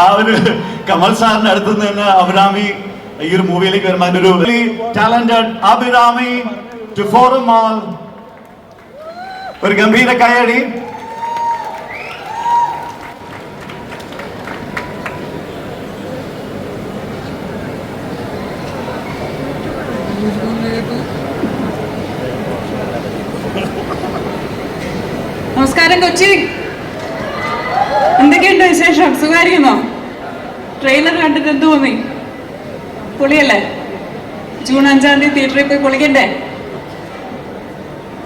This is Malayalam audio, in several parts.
ആ ഒരു കമൽ സാറിന്റെ അടുത്ത് നിന്ന് അഭിരാമി ഈ ഒരു മൂവിയിലേക്ക് വരുമ്പോൾ അതിന്റെ ഒരു talented Abhirami to Forum Mall ഒരു ഗംഭീര കയ്യടി. നമസ്കാരം കൊച്ചി, എന്തൊക്കെയുണ്ട് വിശേഷം? സുഖമായിരിക്കുന്നോ? ട്രെയിലർ കണ്ടിട്ട് എന്ത് തോന്നി? പൊളിയല്ലേ? ജൂൺ 5-ാം തീയതി തിയേറ്ററിൽ പോയി പൊളിക്കണ്ടേ?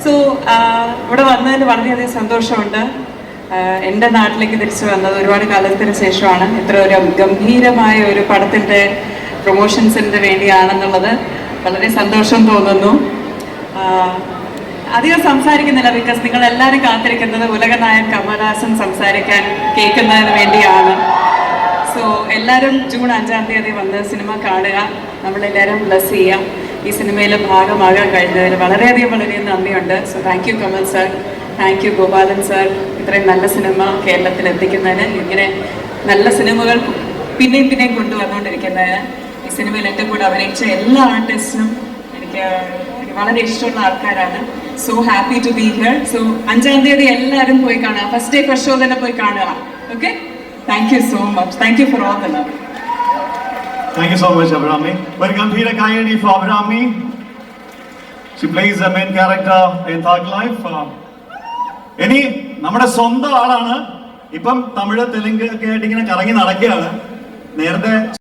സോ ഇവിടെ വന്നതിന് വളരെയധികം സന്തോഷമുണ്ട്. എൻ്റെ നാട്ടിലേക്ക് തിരിച്ചു വന്നത് ഒരുപാട് കാലത്തിന് ശേഷമാണ്. ഇത്ര ഒരു ഗംഭീരമായ ഒരു പടത്തിൻ്റെ പ്രൊമോഷൻസിൻ്റെ വേണ്ടിയാണെന്നുള്ളത് വളരെ സന്തോഷം തോന്നുന്നു. അധികം സംസാരിക്കുന്നില്ല, ബിക്കോസ് നിങ്ങൾ എല്ലാവരും കാത്തിരിക്കുന്നത് ഉലകനായകൻ കമൽഹാസൻ സംസാരിക്കാൻ കേൾക്കുന്നതിന് വേണ്ടിയാണ്. സോ എല്ലാവരും ജൂൺ 5-ാം തീയതി വന്ന് സിനിമ കാണുക, നമ്മളെല്ലാവരും ബ്ലസ് ചെയ്യാം. ഈ സിനിമയിൽ ഭാഗമാകാൻ കഴിഞ്ഞതിൽ വളരെയധികം നന്ദിയുണ്ട്. So thank you Kamal sir, thank you Gopalan sir, ഇത്രയും നല്ല സിനിമ കേരളത്തിൽ എത്തിക്കുന്നതിന്, ഇങ്ങനെ നല്ല സിനിമകൾ പിന്നെയും കൊണ്ടുവന്നുകൊണ്ടിരിക്കുന്നതിന്. ഈ സിനിമയിൽ എൻ്റെ കൂടെ അഭിനയിച്ച എല്ലാ ആർട്ടിസ്റ്റിനും എനിക്ക് വളരെ ഇഷ്ടമുള്ള ആൾക്കാരാണ്. So happy to be here. So 5-ാം തീയതി എല്ലാവരും പോയി കാണുക, ഫസ്റ്റ് ഡേ ഫസ്റ്റ് ഷോ തന്നെ പോയി കാണുക. Okay, thank you so much. Thank you for all the love. Thank you so much, Abhrami. Very Gambhira Kayadi for Abhrami. She plays the main character in Thug Life. ഇനി നമ്മുടെ സ്വന്തം ആളാണ്. ഇപ്പം തമിഴ് തെലുങ്ക് ഒക്കെ ആയിട്ട് ഇങ്ങനെ കറങ്ങി നടക്കുകയാണ്. നേരത്തെ